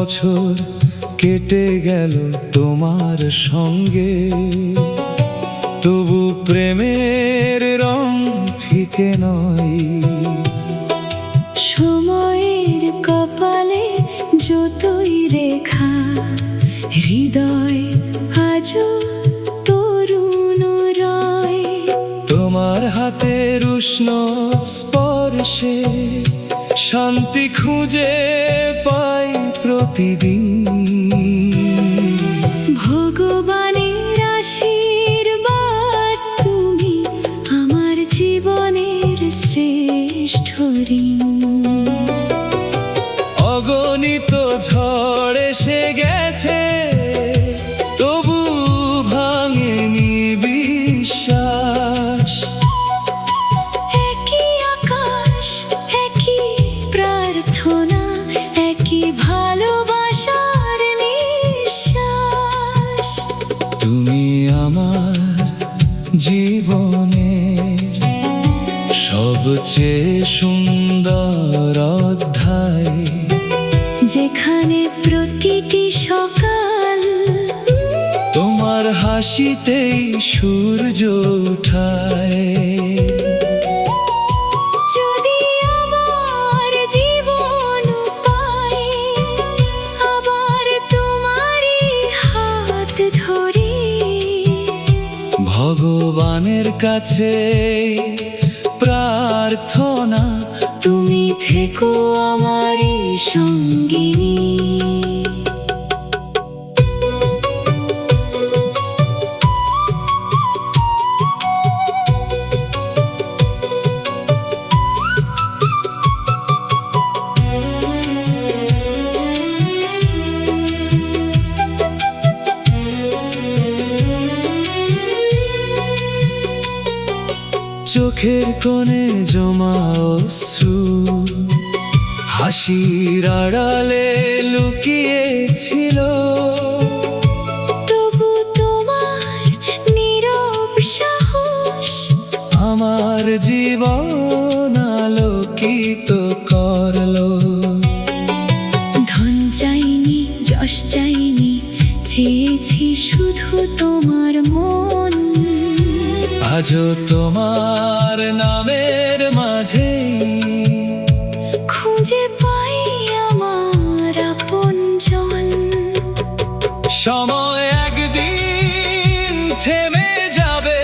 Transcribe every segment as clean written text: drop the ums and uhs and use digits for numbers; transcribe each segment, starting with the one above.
বছর কেটে গেল তোমার সঙ্গে, তবু প্রেমের রং ফিকে নয়। সময়ের কপালে যতই রেখা, হৃদয় আজও তরুণ রয়। তোমার হাতের উষ্ণ স্পর্শে শান্তি খুঁজে পাই প্রতিদিন। ভগবানের আশীর্বাদ তুমি আমার জীবনের শ্রেষ্ঠ ঋণ। অগণিত ঝড় এসে গেছে, তবু ভাঙেনি বিশ্বাস। একই আকাশ, একই প্রার্থনা, একই ভালোবাসার নিঃশ্বাস। তুমি আমার জীবনের সবচেয়ে সুন্দর অধ্যায়, যেখানে প্রতিটি সকাল তোমার হাসিতেই সূর্য ওঠায়। যদি আমার জীবন পাই, আবার তোমারই হাত ধরি। ভগবানের কাছে প্রার্থনা, তুমি থেকো আমারই সঙ্গিনী। চোখের কোণে জমা অশ্রু, হাসির আড়ালে লুকিয়েছিল। তবু তোমার নীরব সাহস আমার জীবন আলোকিত করলো। ধন চাইনি, যশ চাইনি, চেয়েছি শুধু তোমার মন। আজও তোমার নামের মাঝে খুঁজে পাই আমার আপনজন। সময় একদিন থেমে যাবে,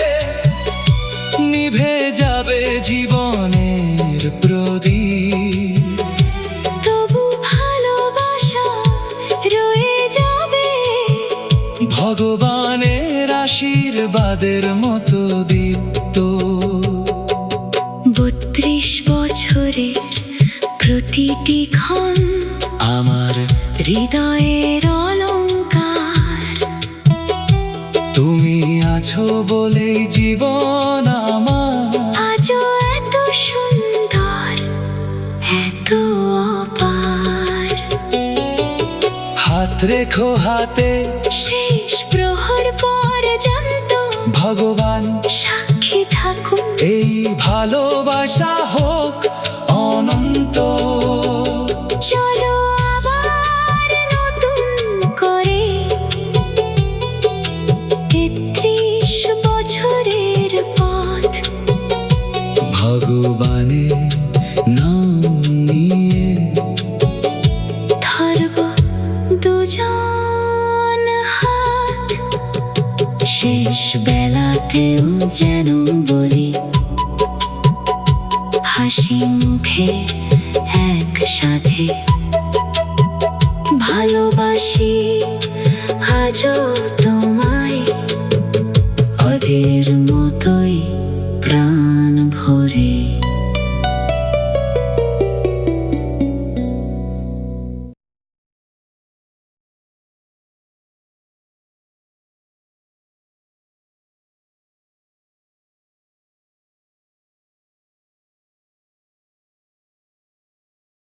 নিভে যাবে জীবনের প্রদীপ। তবু ভালোবাসা রয়ে যাবে ভগবানের আশীর্বাদের মতো দীপ্ত। 32 বছরের প্রতিটি ক্ষণ আমার হৃদয়ের অলংকার। তুমি আছো বলেই জীবন আমার আজও এত সুন্দর, এত অপার। হাত রেখো হাতে, শেষ প্রহর পর্যন্ত ভগবান সাক্ষী থাকুন। এই ভালোবাসা হোক অনন্ত। চলো আবার নতুন করে 33 বছরের পথ ভগবানের নাম নিয়ে ধরব দুজন হাত। শেষ বেলাতেও যেন বলি হাসি মুখে একসাথে, ভালোবাসি আজও তোমায়।